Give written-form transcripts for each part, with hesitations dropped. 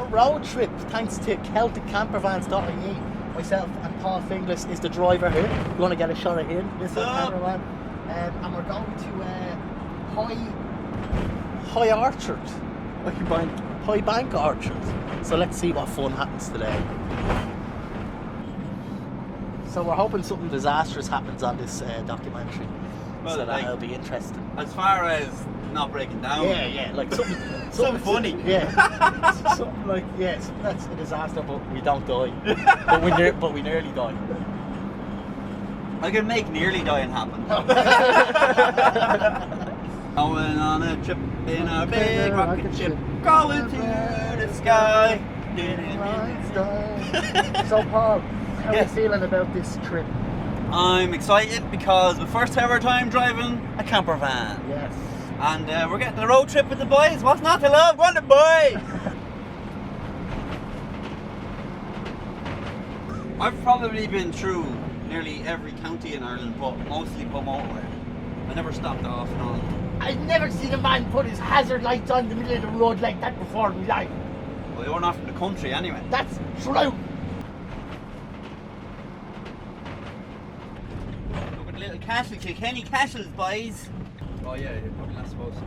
a road trip thanks to Celtic Campervans.ie. Myself and Paul Finglas is the driver here. We want to get a shot of him, this cameraman. And we're going to Highbank Orchards. So let's see what fun happens today. So we're hoping something disastrous happens on this documentary. Well, so like, that'll be interesting. As far as not breaking down. Yeah, like something something funny. Yeah, something like that's a disaster, but we don't die. but we nearly die. I can make nearly dying happen. Going on a trip in a big rocket ship, going to the sky. So Paul, how are you feeling about this trip? I'm excited because my first ever time driving a camper van. Yes. And we're getting a road trip with the boys. What's not to love? Go on the boys! I've probably been through nearly every county in Ireland, but mostly by motorway. I never stopped off and all. I've never seen a man put his hazard lights on in the middle of the road like that before in my life. Well, you're not from the country anyway. That's true. Look at the little castle, Kilkenny castles, boys. Oh yeah, you're probably not supposed to.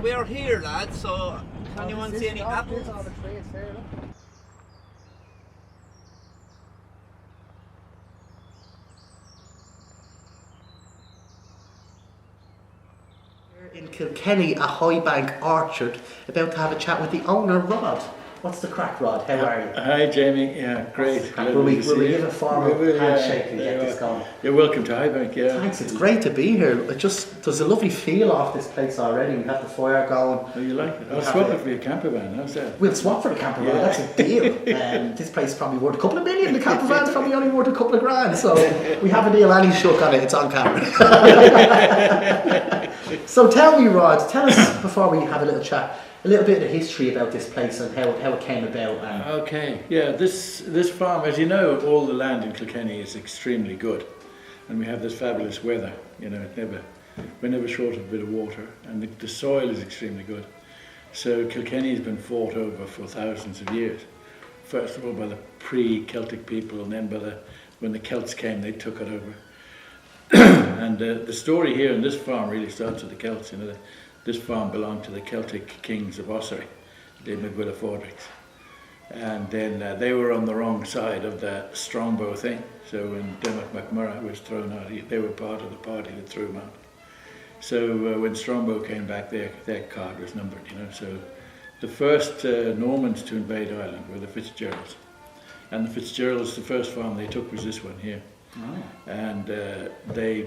We're here, lads, so can anyone see any apples? In Kilkenny, a Highbank Orchard, about to have a chat with the owner, Rod. What's the crack, Rod? How are you? Hi, Jamie. Yeah, great. Will we give a formal handshake and get this going? You're welcome to Highbank, yeah. Thanks, it's great to be here. There's a lovely feel off this place already. We have the fire going. Oh, you like it? I'll swap it for your campervan, how's that? We'll swap for the campervan, that's a deal. This place is probably worth a couple of million, the campervan's probably only worth a couple of grand, so we have a deal, any shook on it, it's on camera. So tell me, Rod, tell us, before we have a little chat, a little bit of the history about this place and how it came about. Okay, yeah, this farm, as you know, all the land in Kilkenny is extremely good, and we have this fabulous weather. You know, we're never short of a bit of water, and the soil is extremely good. So Kilkenny has been fought over for thousands of years. First of all by the pre-Celtic people, and then when the Celts came, they took it over. And the story here in this farm really starts with the Celts. You know, this farm belonged to the Celtic kings of Ossory, the Maguilafordricks. And then they were on the wrong side of the Strongbow thing. So when Dermot MacMurrough was thrown out, they were part of the party that threw him out. So when Strongbow came back, their card was numbered, you know. So the first Normans to invade Ireland were the Fitzgeralds. And the Fitzgeralds, the first farm they took was this one here. Oh. And they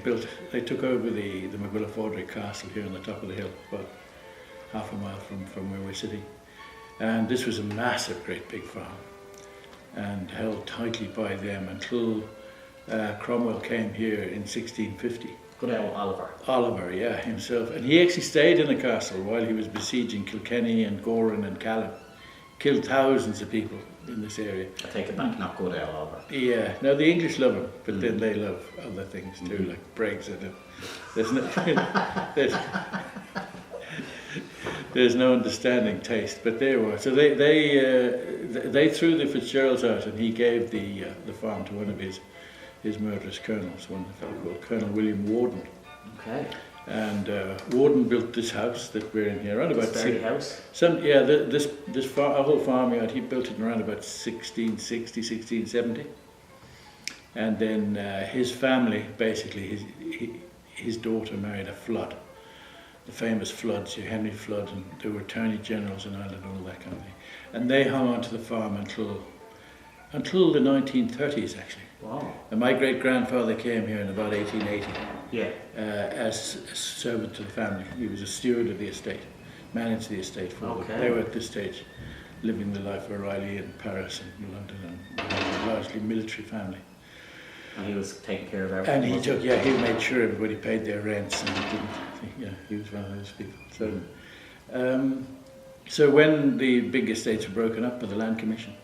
took over the Maguilafordrick castle here on the top of the hill, about half a mile from where we're sitting. And this was a massive, great big farm, and held tightly by them until Cromwell came here in 1650. Good old Oliver. Oliver, yeah, himself. And he actually stayed in the castle while he was besieging Kilkenny and Goran and Callan. Killed thousands of people in this area. I take it back, not good old Oliver. Yeah, no, the English love him, but then they love other things too, like Brexit. There's no, there's no understanding taste, but there were. So they threw the Fitzgeralds out, and he gave the farm to one of his murderous colonels, one fellow called Colonel William Warden. Okay. And Warden built this house that we're in here around about this very house. This whole farmyard, he built it around about 1660, 1670. And then his family, basically, his daughter married a Flood, the famous Floods, Henry Flood, and there were attorney generals in Ireland and all that kind of thing. And they hung on to the farm until the 1930s, actually. Wow. And my great-grandfather came here in about 1880. Yeah. As a servant to the family. He was a steward of the estate, managed the estate for them. They were at this stage living the life of O'Reilly in Paris and London, and a largely military family. And he was taking care of everything. And he made sure everybody paid their rents, and he was one of those people. So when the big estates were broken up by the Land Commission,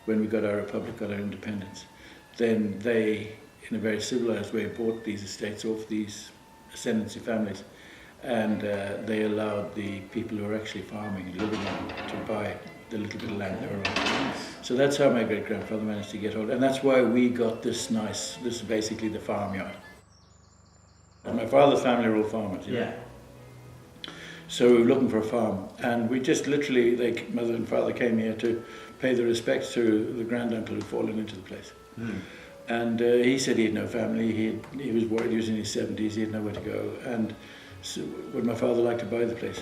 when we got our republic, got our independence, then they in a very civilized way, bought these estates off these ascendancy families, and they allowed the people who were actually farming and living on to buy the little bit of land they were on. So that's how my great-grandfather managed to get hold, and that's why we got this is basically the farmyard. And my father's family were all farmers, you know? So we were looking for a farm, and we just literally, mother and father came here to pay their respects to the granduncle who'd fallen into the place. And he said he had no family, he was worried, he was in his 70s, he had nowhere to go, and so would my father like to buy the place?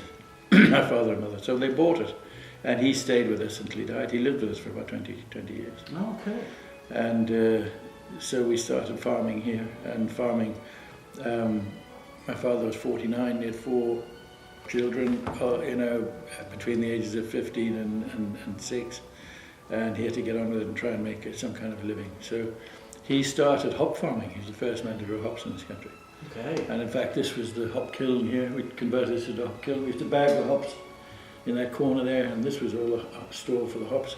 My father and mother. So they bought it, and he stayed with us until he died. He lived with us for about 20 years. Okay. And so we started farming here, and farming, my father was 49, he had 4 children, you know, between the ages of 15 and 6, and he had to get on with it and try and make some kind of a living. So he started hop farming. He was the first man to grow hops in this country. Okay. And in fact, this was the hop kiln here. We converted this into a hop kiln. We used to bag the hops in that corner there, and this was all a store for the hops.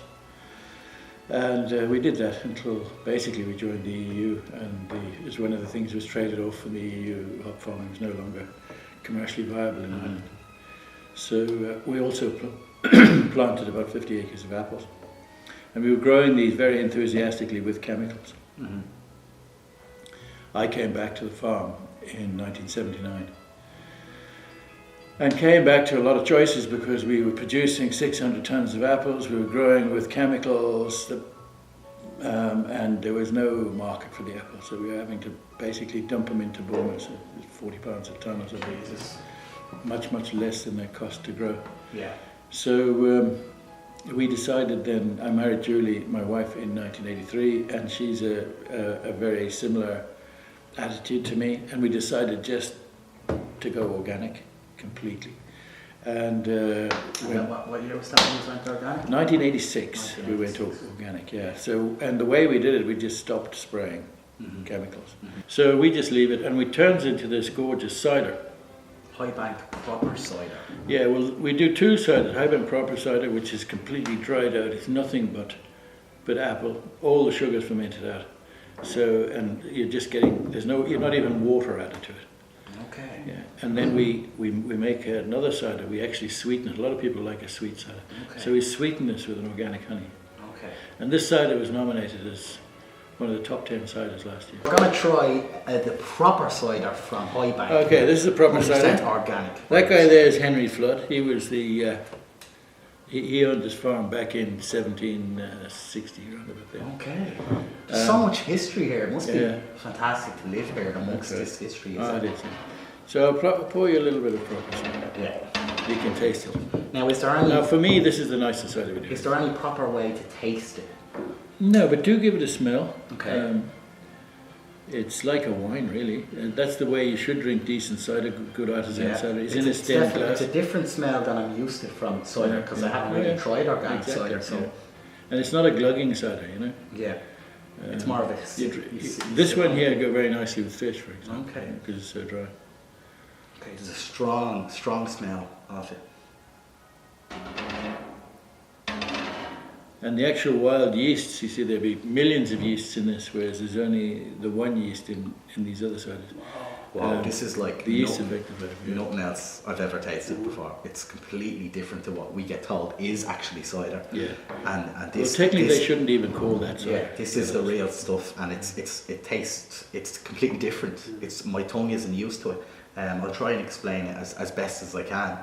And we did that until basically we joined the EU, and it was one of the things that was traded off from the EU. Hop farming was no longer commercially viable in Ireland. So we also planted about 50 acres of apples, and we were growing these very enthusiastically with chemicals. I came back to the farm in 1979 and came back to a lot of choices because we were producing 600 tons of apples, we were growing with chemicals, and there was no market for the apples, so we were having to basically dump them into boomers at 40 pounds a ton or something. Much less than they cost to grow. Yeah. So we decided then, I married Julie, my wife, in 1983, and she's a very similar attitude to me, and we decided just to go organic completely. And what year was that when you went organic? 1986 we went organic, yeah. So, and the way we did it, we just stopped spraying chemicals. So we just leave it, and it turns into this gorgeous cider. Highbank proper cider. Yeah, well, we do 2 ciders. Highbank proper cider, which is completely dried out. It's nothing but apple. All the sugar's fermented out. So, and you're just getting, you're not even water added to it. Okay. Yeah, and then we make another cider. We actually sweeten it. A lot of people like a sweet cider. Okay. So we sweeten this with an organic honey. Okay. And this cider was nominated as one of the top 10 ciders last year. We're going to try the proper cider from Highbank. Okay, this is the proper 100% cider. organic. That guy there is Henry Flood. He was the he owned this farm back in 1760, around about there. Okay. So much history here. It must be yeah. fantastic to live here amongst this history. It is. So I'll pour you a little bit of proper cider. Yeah. You can taste it. Now, is there any? Now, for me, this is the nicest cider we do. Is there any proper way to taste it? No, but do give it a smell. Okay. It's like a wine, really. And that's the way you should drink decent cider, good artisan cider. It's in a stained glass. It's a different smell than I'm used to from cider because I haven't really tried organic cider. So. Yeah. And it's not a glugging cider, you know. Yeah. It's more of a. This one here go very nicely with fish, for example. Okay. Because it's so dry. Okay, there's a strong smell of it. And the actual wild yeasts, you see, there'll be millions of yeasts in this, whereas there's only the one yeast in these other ciders. Wow, this is like the yeast effective. Nothing else I've ever tasted before. It's completely different to what we get told is actually cider. Yeah. And this. Well, technically, they shouldn't even call that cider. Yeah, this is the real stuff, and it tastes. It's completely different. My tongue isn't used to it. I'll try and explain it as best as I can.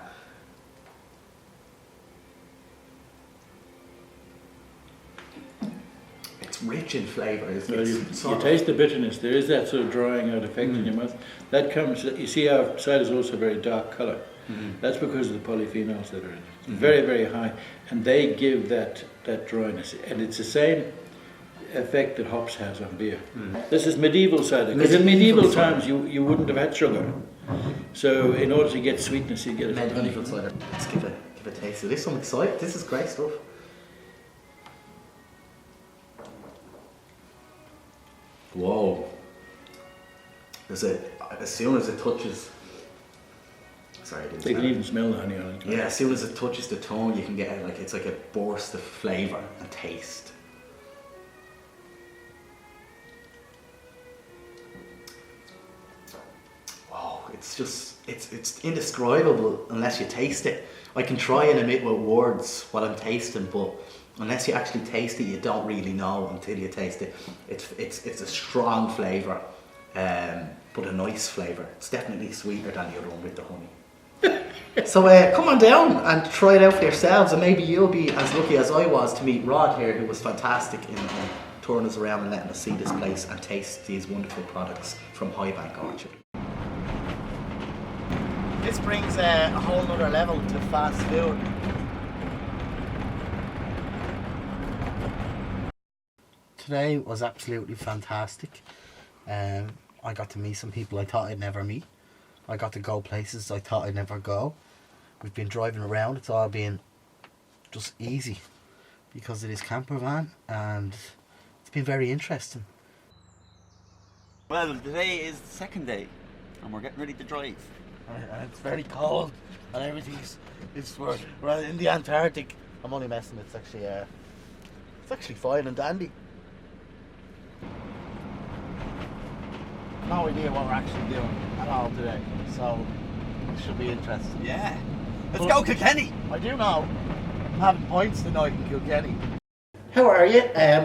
It's rich in flavour. You taste the bitterness. There is that sort of drying out effect in your mouth. That comes. You see, our cider is also a very dark colour. That's because of the polyphenols that are in it. It's very, very high, and they give that dryness. And it's the same effect that hops has on beer. This is medieval cider, because in medieval times you wouldn't have had sugar. So in order to get sweetness, you get it from medieval cider. Let's give a taste of this. I'm excited. This is great stuff. Whoa! As soon as it touches. Sorry, I didn't. You can even smell the honey on it. Yeah, as soon as it touches the tongue, you can get it's like a burst of flavour and taste. it's indescribable unless you taste it. I can try and emit with words what I'm tasting, but unless you actually taste it, you don't really know until you taste it. It's a strong flavour, but a nice flavour. It's definitely sweeter than the other one with the honey. So come on down and try it out for yourselves, and maybe you'll be as lucky as I was to meet Rod here, who was fantastic in touring us around and letting us see this place and taste these wonderful products from Highbank Orchard. This brings a whole nother level to fast food. Today was absolutely fantastic. I got to meet some people I thought I'd never meet. I got to go places I thought I'd never go. We've been driving around, it's all been just easy because it is Campervan, and it's been very interesting. Well, today is the second day and we're getting ready to drive. And it's very cold and everything's we're in the Antarctic. I'm only messing, it's actually fine and dandy. No idea what we're actually doing at all today, so it should be interesting. Yeah. Let's go Kilkenny! I do know I'm having points tonight in Kilkenny. How are you?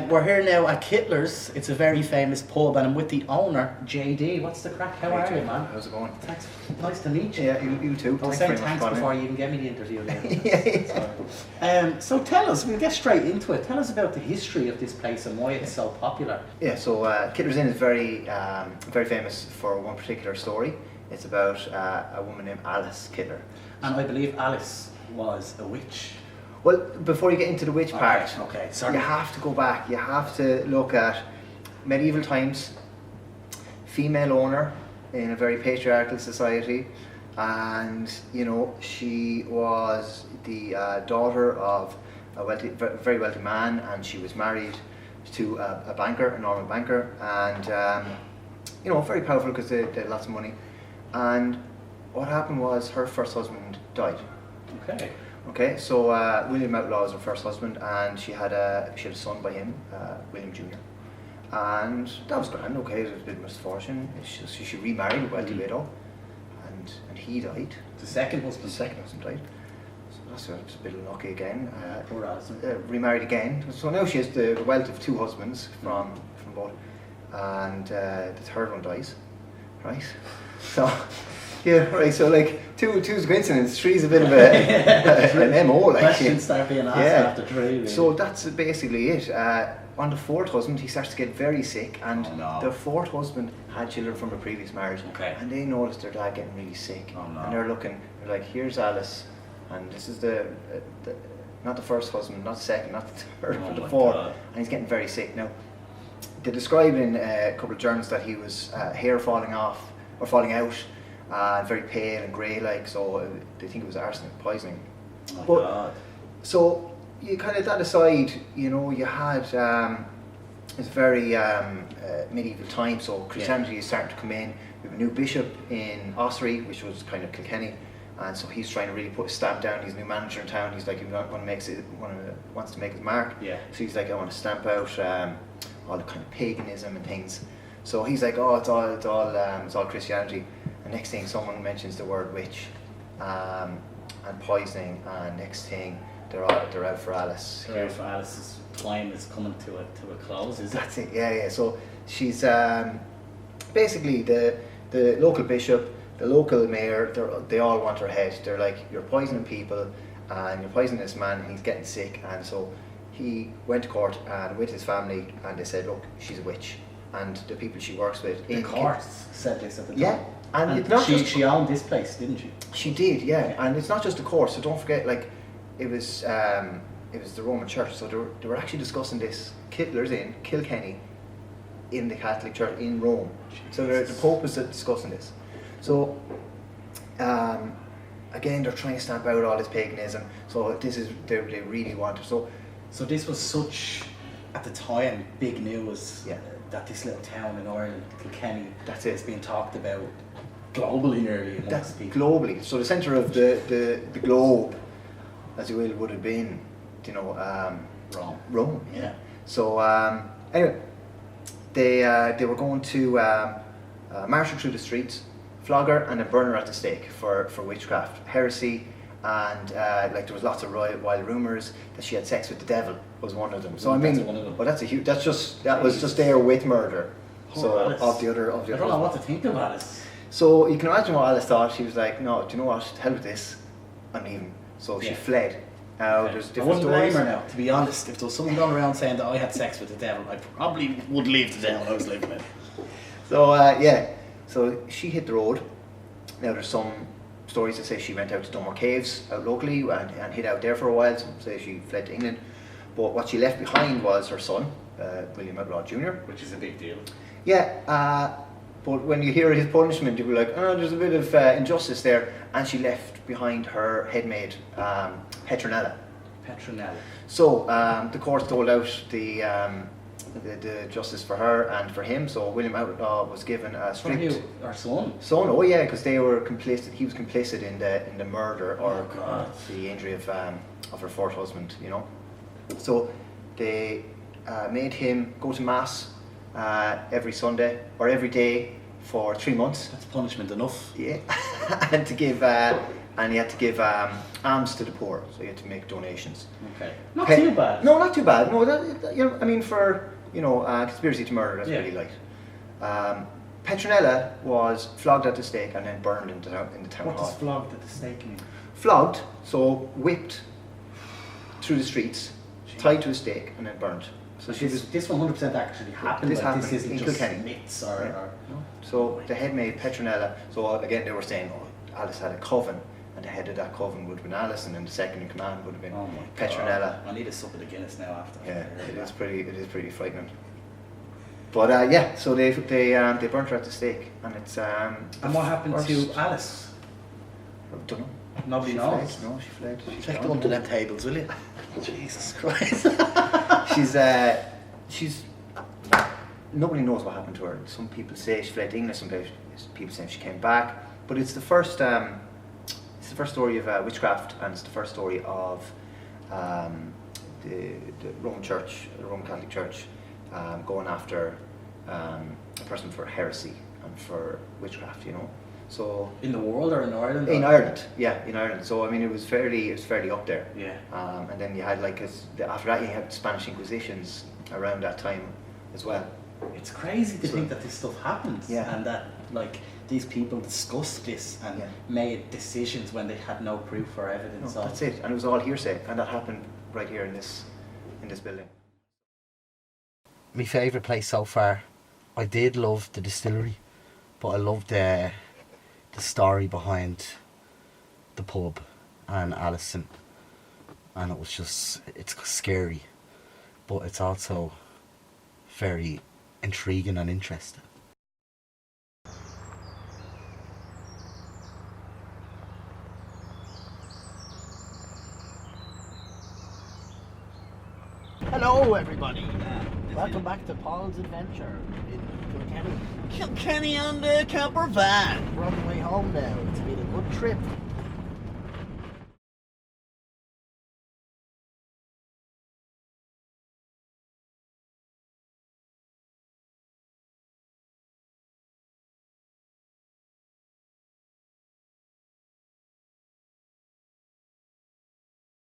We're here now at Kyteler's. It's a very famous pub, and I'm with the owner, JD. What's the crack? How are you, man? How's it going? Thanks. Nice to meet you. Yeah, you too. I was saying thanks before you even gave me the interview. Yeah. So tell us, we'll get straight into it. Tell us about the history of this place and why it's so popular. Yeah, so Kyteler's Inn is very famous for one particular story. It's about a woman named Alice Kyteler. And I believe Alice was a witch. Well, before you get into the witch part, okay, sorry. You have to go back. You have to look at medieval times, female owner in a very patriarchal society, and you know she was the daughter of a very wealthy man, and she was married to a banker, a Norman banker, and you know, very powerful because they had lots of money. And what happened was her first husband died. Okay. Okay, so William Outlaw was her first husband, and she had a son by him, William Jr. And that was grand. Okay, it was a bit of misfortune. She remarried a wealthy widow, and he died. The second husband. The second husband died. So that's a bit unlucky again. Poor Alison. Remarried again. So now she has the wealth of two husbands from both, and the third one dies, right? So. Yeah, right, so like two's a coincidence, three's a bit of an MO, like. Questions start being asked after three. Really. So that's basically it. On the fourth husband, he starts to get very sick, and the fourth husband had children from a previous marriage. Okay. And they noticed their dad getting really sick. Oh, no. And they're like, here's Alice, and this is the not the first husband, not the second, not the third, but the fourth. God. And he's getting very sick. Now, they describe in a couple of journals that he was hair falling off, or falling out, very pale and grey like, so they think it was arsenic poisoning. Oh but God. So you kind of that aside, you know, you had it's very medieval time, so Christianity is starting to come in. We have a new bishop in Ossory, which was kind of Kilkenny, and so he's trying to really put a stamp down. He's a new manager in town. He's like, he wants to make his mark. Yeah. So he's like, I want to stamp out all the kind of paganism and things. So he's like, oh, it's all Christianity. And next thing, someone mentions the word witch and poisoning, and next thing, they're out for Alice. They're out for Alice's time is coming to a close, is it? That's it. Yeah. So she's basically the local bishop, the local mayor. They all want her head. They're like, you're poisoning people, and you're poisoning this man, and he's getting sick. And so he went to court and with his family, and they said, look, she's a witch, and the people she works with. The court said this at the time. Yeah. And she owned this place, didn't she? She did, yeah. Okay. And it's not just the court, so don't forget, like, it was the Roman Church, so they were actually discussing this. Kyteler's in Kilkenny, in the Catholic Church in Rome. Jesus. So the Pope is discussing this. So again, they're trying to stamp out all this paganism. So this is they really want it. So this was such, at the time, big news. Yeah. That this little town in Ireland, Kilkenny, that's it. Is being talked about globally nearly. That's globally. So the centre of the globe, as you will, would have been, you know, Rome. Yeah. So anyway, they were going to march through the streets flog her and then burn her at the stake for witchcraft, heresy, and like there was lots of wild rumours that she had sex with the devil was one of them. So I mean, well, that's a huge. That was just there with murder. So of the other. I don't know what to think of Alice. So you can imagine what Alice thought. She was like, no, do you know what? To hell with this, I'm leaving. So she fled. Now there's different I wouldn't blame stories. her now, to be honest. If there was someone going around saying that I had sex with the devil, I probably would leave the devil I was living in. So so she hit the road. Now there's some stories that say she went out to Dunmore Caves out locally and hid out there for a while. Some say she fled to England, but what she left behind was her son, William Outlaw Jr. Which is a big deal. Yeah, but when you hear his punishment, you'll be like, oh, there's a bit of injustice there. And she left behind her headmaid, Petronella. Petronella. So the court doled out the justice for her and for him. So William Outlaw was given a strict. From who? Our son. Son, oh yeah, because they were complicit. He was complicit in the murder or the injury of her fourth husband. You know, so they made him go to mass every Sunday or every day for 3 months. That's punishment enough. Yeah, and to give and he had to give alms to the poor. So he had to make donations. Okay. Not too bad. No, not too bad. No, that, you know, I mean, for conspiracy to murder, that's pretty light. Petronella was flogged at the stake and then burned in the town hall. What does flogged at the stake mean? Flogged, so whipped through the streets, tied to a stake, and then burned. So this 100% actually happened. This happened This isn't in just Kilkenny. myths or No. So the headmaid Petronella. So again, they were saying, oh, Alice had a coven, and the head of that coven would have been Alice, and then the second in command would have been Petronella. I need a sup of the Guinness now after. Yeah, it is pretty frightening. But so they burnt her at the stake, and it's And what happened to Alice? I don't know. Nobody She knows. fled. No, she fled. She's Check gone. under them tables, will you? Jesus Christ. She's nobody knows what happened to her. Some people say she fled to England. Some people say she came back. But it's the first story of witchcraft, and it's the first story of the Roman Church, the Roman Catholic Church, going after a person for heresy and for witchcraft. You know. So In the world or in Ireland? in Ireland, yeah, in Ireland. So I mean, it was fairly up there. Yeah. And then you had after that you had Spanish Inquisitions around that time as well. It's crazy to think that this stuff happens. Yeah. And that these people discussed this and made decisions when they had no proof or evidence. No, that's it, and it was all hearsay, and that happened right here in this building. My favourite place so far, I did love the distillery, but I loved the story behind the pub and Alison, and it's scary, but it's also very intriguing and interesting. Hello everybody, welcome back to Paul's Adventure in Kilkenny. Kilkenny on the Campervan. We're on the way home now. It's been a good trip.